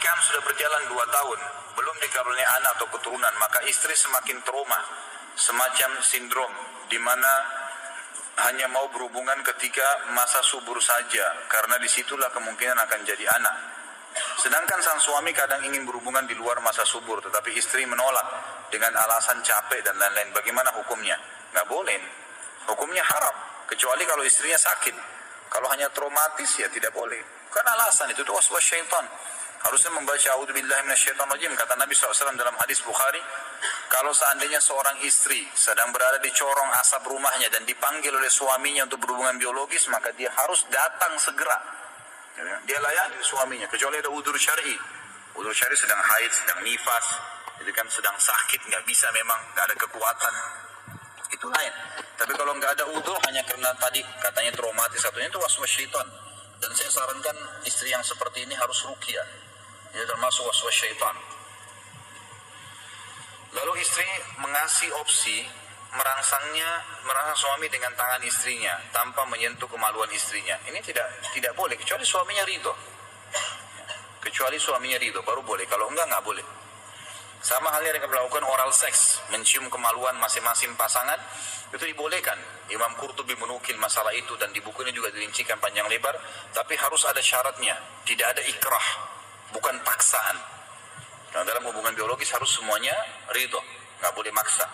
pernikahan sudah berjalan 2 tahun, belum dikaruniai anak atau keturunan, maka istri semakin trauma, semacam sindrom, di mana hanya mau berhubungan ketika masa subur saja, karena disitulah kemungkinan akan jadi anak. Sedangkan sang suami kadang ingin berhubungan di luar masa subur, tetapi istri menolak dengan alasan capek dan lain-lain. Bagaimana hukumnya? Nggak boleh. Hukumnya haram, kecuali kalau istrinya sakit. Kalau hanya traumatis ya tidak boleh. Bukan alasan, itu waswas syaitan. Harusnya membaca a'udzubillahi minasyaitonirrajim. Kata Nabi SAW dalam hadis Bukhari, kalau seandainya seorang istri sedang berada di corong asap rumahnya dan dipanggil oleh suaminya untuk berhubungan biologis, maka dia harus datang segera. Dia layani suaminya, kecuali ada udzur syar'i. Udzur syar'i sedang haid, sedang nifas, itu kan sedang sakit, nggak bisa memang, nggak ada kekuatan, itu lain. Tapi kalau nggak ada udzur, hanya karena tadi katanya traumatis satunya, itu waswas syaitan. Dan saya sarankan istri yang seperti ini harus ruqyah. Ini termasuk waswas syaitan. Lalu istri mengasih opsi merangsang suami dengan tangan istrinya tanpa menyentuh kemaluan istrinya. Ini tidak boleh, kecuali suaminya ridho. Kecuali suaminya ridho baru boleh. Kalau enggak boleh. Sama halnya dengan melakukan oral seks, mencium kemaluan masing-masing pasangan, itu dibolehkan. Imam Qurtubi menukil masalah itu dan di bukunya juga dirincikan panjang lebar. Tapi harus ada syaratnya, tidak ada ikrah, bukan paksaan. Nah, dalam hubungan biologis harus semuanya ridho, nggak boleh maksa.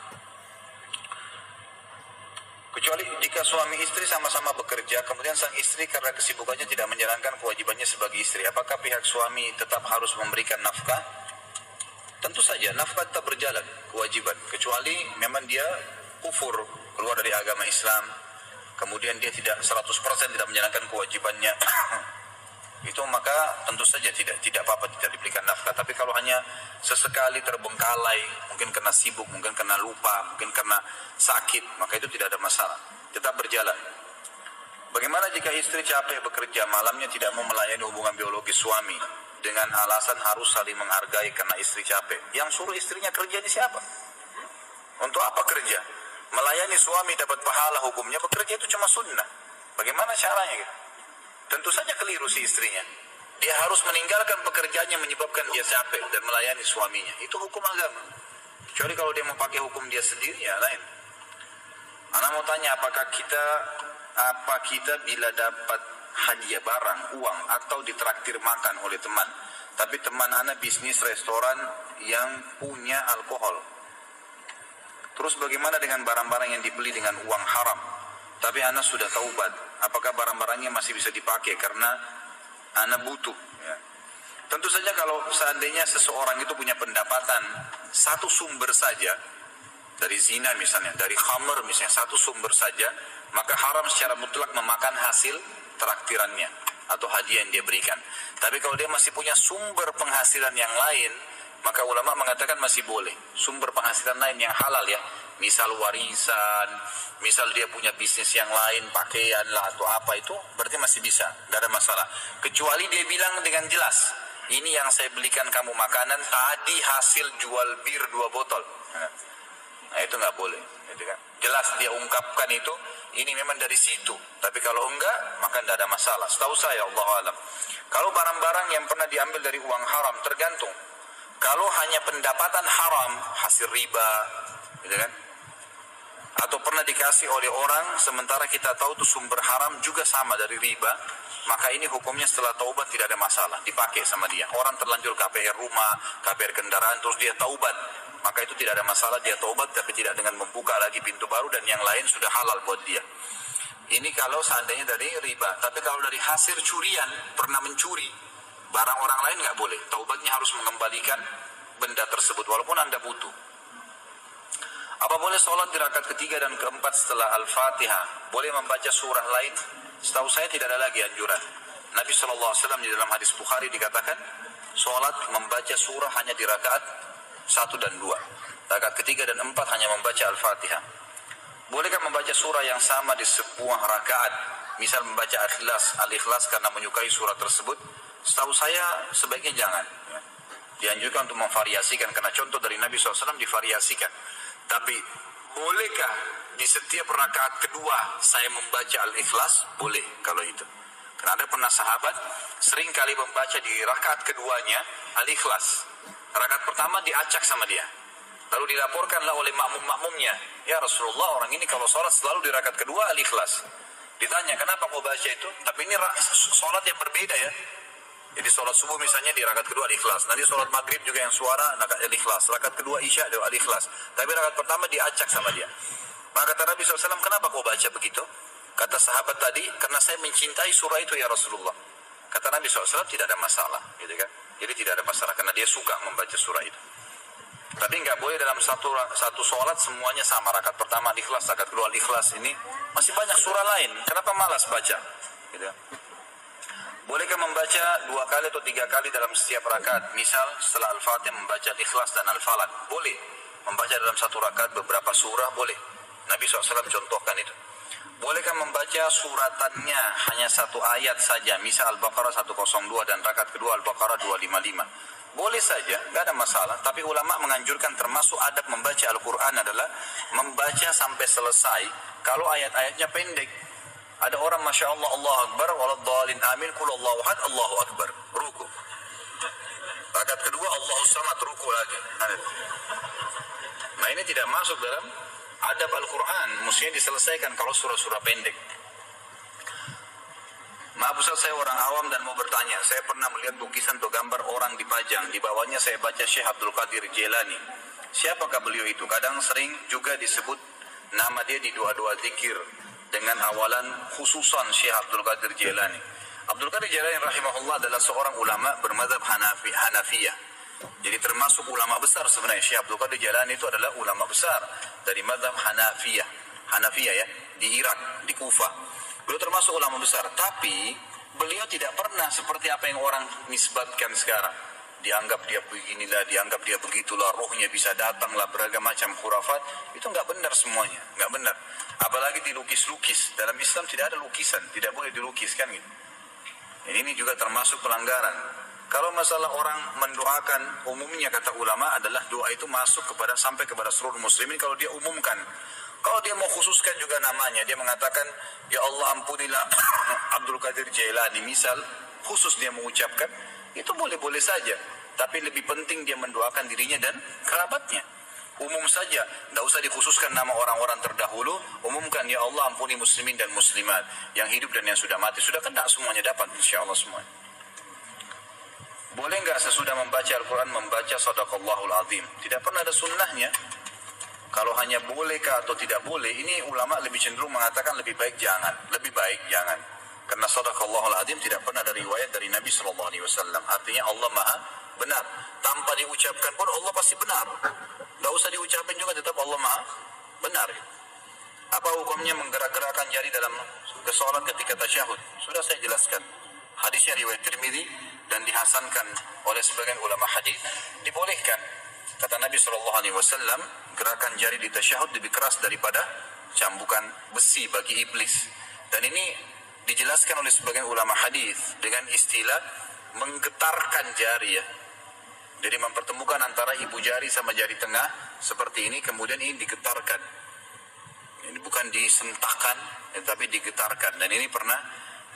Kecuali jika suami istri sama-sama bekerja, kemudian sang istri karena kesibukannya tidak menjalankan kewajibannya sebagai istri, apakah pihak suami tetap harus memberikan nafkah? Tentu saja, nafkah tetap berjalan, kewajiban. Kecuali memang dia kufur, keluar dari agama Islam, kemudian dia tidak 100% tidak menjalankan kewajibannya, itu maka tentu saja tidak apa-apa, tidak diberikan nafkah. Tapi kalau hanya sesekali terbengkalai, mungkin karena sibuk, mungkin karena lupa, mungkin karena sakit, maka itu tidak ada masalah, tetap berjalan. Bagaimana jika istri capek bekerja, malamnya tidak mau melayani hubungan biologis suami dengan alasan harus saling menghargai karena istri capek? Yang suruh istrinya kerja ini siapa? Untuk apa kerja? Melayani suami dapat pahala, hukumnya bekerja itu cuma sunnah. Bagaimana caranya gitu? Tentu saja keliru si istrinya. Dia harus meninggalkan pekerjaannya menyebabkan dia capek dan melayani suaminya. Itu hukum agama. Kecuali kalau dia mau pakai hukum dia sendiri, ya lain. Anak mau tanya, apa kita bila dapat hadiah barang, uang, atau ditraktir makan oleh teman, tapi teman anak bisnis restoran yang punya alkohol, terus bagaimana dengan barang-barang yang dibeli dengan uang haram, tapi anak sudah taubat, apakah barang-barangnya masih bisa dipakai karena anak butuh? Ya. Tentu saja kalau seandainya seseorang itu punya pendapatan satu sumber saja, dari zina misalnya, dari khamr misalnya, satu sumber saja, maka haram secara mutlak memakan hasil traktirannya atau hadiah yang dia berikan. Tapi kalau dia masih punya sumber penghasilan yang lain, maka ulama mengatakan masih boleh. Sumber penghasilan lain yang halal ya, misal warisan, misal dia punya bisnis yang lain, pakaian lah atau apa, itu berarti masih bisa, tidak ada masalah. Kecuali dia bilang dengan jelas, ini yang saya belikan kamu makanan tadi hasil jual bir 2 botol. Nah itu nggak boleh, gitu kan? Jelas dia ungkapkan itu, ini memang dari situ. Tapi kalau enggak, maka tidak ada masalah. Setahu saya, Allah alam. Kalau barang-barang yang pernah diambil dari uang haram, tergantung. Kalau hanya pendapatan haram, hasil riba, gitu kan? Atau pernah dikasih oleh orang, sementara kita tahu itu sumber haram juga sama dari riba, maka ini hukumnya setelah taubat tidak ada masalah, dipakai sama dia. Orang terlanjur KPR rumah, KPR kendaraan, terus dia taubat, maka itu tidak ada masalah, dia taubat tapi tidak dengan membuka lagi pintu baru dan yang lain sudah halal buat dia. Ini kalau seandainya dari riba. Tapi kalau dari hasil curian, pernah mencuri barang orang lain, nggak boleh. Taubatnya harus mengembalikan benda tersebut walaupun Anda butuh. Apa boleh sholat di rakaat ketiga dan keempat setelah Al-Fatihah? Boleh membaca surah lain? Setahu saya tidak ada lagi anjuran. Nabi SAW di dalam hadis Bukhari dikatakan, sholat membaca surah hanya di rakaat 1 dan 2. Rakaat ketiga dan 4 hanya membaca Al-Fatihah. Bolehkah membaca surah yang sama di sebuah rakaat? Misal membaca Al-Ikhlas karena menyukai surah tersebut? Setahu saya sebaiknya jangan. Dianjurkan untuk memvariasikan, karena contoh dari Nabi SAW divariasikan. Tapi bolehkah di setiap rakaat kedua saya membaca Al-Ikhlas? Boleh kalau itu. Karena ada pernah sahabat sering kali membaca di rakaat keduanya Al-Ikhlas. Rakaat pertama diacak sama dia. Lalu dilaporkanlah oleh makmum-makmumnya, ya Rasulullah, orang ini kalau sholat selalu di rakaat kedua Al-Ikhlas. Ditanya, kenapa kau baca itu? Tapi ini sholat yang berbeda ya. Jadi sholat subuh misalnya di rakaat kedua Al-Ikhlas. Nanti sholat maghrib juga yang suara Al-Ikhlas. Rakaat kedua Isya ada Al-Ikhlas. Tapi rakaat pertama diacak sama dia. Maka kata Nabi SAW, kenapa kau baca begitu? Kata sahabat tadi, karena saya mencintai surah itu ya Rasulullah. Kata Nabi SAW, tidak ada masalah, gitu kan? Jadi tidak ada masalah, karena dia suka membaca surah itu. Tapi nggak boleh dalam satu sholat semuanya sama. Rakaat pertama Al-Ikhlas, rakaat kedua Al-Ikhlas. Ini masih banyak surah lain. Kenapa malas baca? Gitu. Bolehkah membaca 2 kali atau 3 kali dalam setiap rakaat? Misal setelah Al-Fatihah membaca Al-Ikhlas dan Al-Falaq. Boleh. Membaca dalam satu rakaat beberapa surah boleh. Nabi SAW contohkan itu. Bolehkah membaca suratannya hanya 1 ayat saja? Misal Al-Baqarah 102 dan rakaat kedua Al-Baqarah 255. Boleh saja, nggak ada masalah. Tapi ulama menganjurkan termasuk adab membaca Al-Quran adalah membaca sampai selesai. Kalau ayat-ayatnya pendek. Ada orang Masya Allah, Allahu Akbar, waladhdallin amin, kul Allahu ahad, Allahu Akbar, ruku. Rakaat kedua Allahu samad, ruku lagi. Nah ini tidak masuk dalam adab Al-Quran. Mestinya diselesaikan kalau surah-surah pendek. Maaf Ustaz, saya orang awam dan mau bertanya. Saya pernah melihat lukisan atau gambar orang dipajang. Di bawahnya saya baca Syekh Abdul Qadir Jailani. Siapakah beliau itu? Kadang sering juga disebut nama dia di doa-doa zikir dengan awalan khususan Syekh Abdul Qadir Jailani. Abdul Qadir Jailani rahimahullah adalah seorang ulama bermadzhab Hanafiyah. Jadi termasuk ulama besar sebenarnya. Syekh Abdul Qadir Jailani itu adalah ulama besar dari madzhab Hanafiyah ya, di Irak, di Kufah. Beliau termasuk ulama besar, tapi beliau tidak pernah seperti apa yang orang nisbatkan sekarang. Dianggap dia beginilah, dianggap dia begitulah, rohnya bisa datanglah, beragam macam khurafat. Itu nggak benar semuanya, nggak benar. Apalagi dilukis-lukis. Dalam Islam tidak ada lukisan, tidak boleh dilukiskan gitu. Ini juga termasuk pelanggaran. Kalau masalah orang mendoakan, umumnya kata ulama adalah doa itu masuk sampai kepada seluruh muslimin kalau dia umumkan. Kalau dia mau khususkan juga namanya, dia mengatakan, ya Allah ampunilah Abdul Qadir Jailani, misal khusus dia mengucapkan, itu boleh-boleh saja. Tapi lebih penting dia mendoakan dirinya dan kerabatnya. Umum saja, tidak usah dikhususkan nama orang-orang terdahulu. Umumkan, ya Allah ampuni muslimin dan muslimat, yang hidup dan yang sudah mati. Sudah kena semuanya, dapat insya Allah semuanya. Boleh nggak sesudah membaca Al-Quran membaca Sadaqallahul Azim? Tidak pernah ada sunnahnya. Kalau hanya bolehkah atau tidak boleh, ini ulama lebih cenderung mengatakan lebih baik jangan. Lebih baik jangan. Karena Sadaqallahul Azim tidak pernah ada riwayat dari Nabi SAW. Artinya Allah maha benar. Tanpa diucapkan pun Allah pasti benar. Tidak usah diucapkan juga tetap Allah maha benar. Apa hukumnya menggerak-gerakkan jari dalam sholat ketika tasyahud? Sudah saya jelaskan. Hadisnya riwayat Tirmidzi dan dihasankan oleh sebagian ulama hadis, dibolehkan. Kata Nabi SAW, gerakan jari di tasyahud lebih keras daripada cambukan besi bagi iblis. Dan ini dijelaskan oleh sebagian ulama hadis dengan istilah menggetarkan jari ya. Jadi mempertemukan antara ibu jari sama jari tengah seperti ini, kemudian ini digetarkan. Ini bukan disentakkan, tetapi digetarkan. Dan ini pernah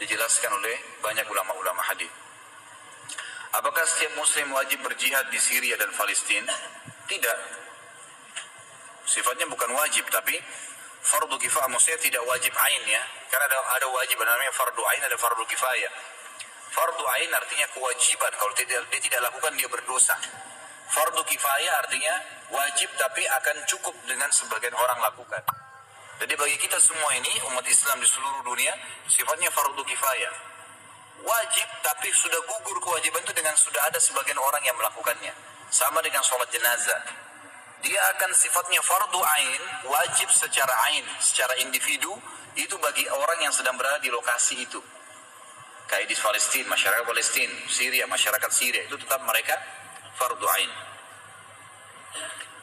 dijelaskan oleh banyak ulama-ulama hadis. Apakah setiap muslim wajib berjihad di Syria dan Palestina? Tidak. Sifatnya bukan wajib, tapi fardu kifayah. Maksudnya tidak wajib ain ya. Karena ada wajib namanya fardu ain, ada fardu kifayah. Fardu ain artinya kewajiban. Kalau dia tidak lakukan dia berdosa. Fardu kifayah artinya wajib tapi akan cukup dengan sebagian orang lakukan. Jadi bagi kita semua ini umat Islam di seluruh dunia sifatnya fardu kifayah. Wajib tapi sudah gugur kewajiban itu dengan sudah ada sebagian orang yang melakukannya. Sama dengan sholat jenazah. Dia akan sifatnya fardu ain, wajib secara ain, secara individu, itu bagi orang yang sedang berada di lokasi itu. Kayak di Palestina, masyarakat Palestina, Syria, masyarakat Syria, itu tetap mereka fardu ain.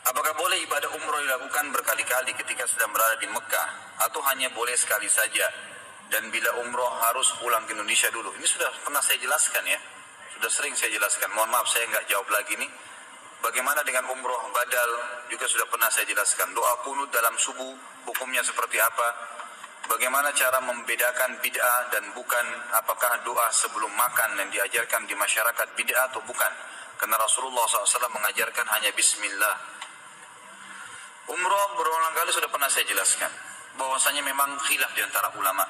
Apakah boleh ibadah umroh dilakukan berkali-kali ketika sedang berada di Mekah, atau hanya boleh sekali saja? Dan bila umroh harus pulang ke Indonesia dulu. Ini sudah pernah saya jelaskan ya. Sudah sering saya jelaskan. Mohon maaf saya nggak jawab lagi nih. Bagaimana dengan umroh badal juga sudah pernah saya jelaskan. Doa kunut dalam subuh hukumnya seperti apa? Bagaimana cara membedakan bid'ah dan bukan? Apakah doa sebelum makan yang diajarkan di masyarakat bid'ah atau bukan? Karena Rasulullah SAW mengajarkan hanya bismillah. Umrah berulang kali sudah pernah saya jelaskan bahwasanya memang khilaf di antara ulama.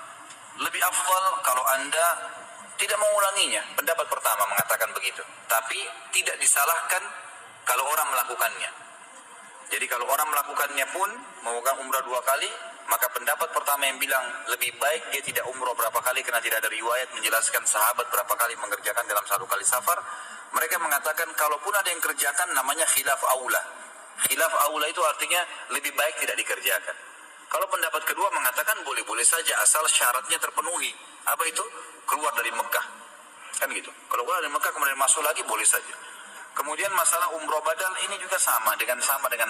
Lebih afdal kalau Anda tidak mengulanginya. Pendapat pertama mengatakan begitu. Tapi tidak disalahkan kalau orang melakukannya. Jadi kalau orang melakukannya pun melakukan umrah 2 kali, maka pendapat pertama yang bilang lebih baik dia tidak umrah berapa kali karena tidak ada riwayat menjelaskan sahabat berapa kali mengerjakan dalam 1 kali safar. Mereka mengatakan kalaupun ada yang kerjakan namanya khilaf aula. Khilaf aula itu artinya lebih baik tidak dikerjakan. Kalau pendapat kedua mengatakan boleh-boleh saja asal syaratnya terpenuhi. Apa itu? Keluar dari Mekah. Kan gitu. Kalau keluar dari Mekah kemudian masuk lagi boleh saja. Kemudian masalah umrah badal ini juga sama dengan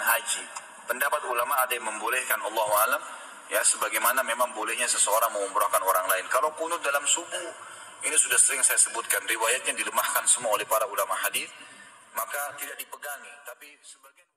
haji. Pendapat ulama ada yang membolehkan, Allahu a'lam, ya sebagaimana memang bolehnya seseorang mengumrahkan orang lain. Kalau kunut dalam subuh, ini sudah sering saya sebutkan, riwayatnya dilemahkan semua oleh para ulama hadis, maka tidak dipegangi. Tapi sebagian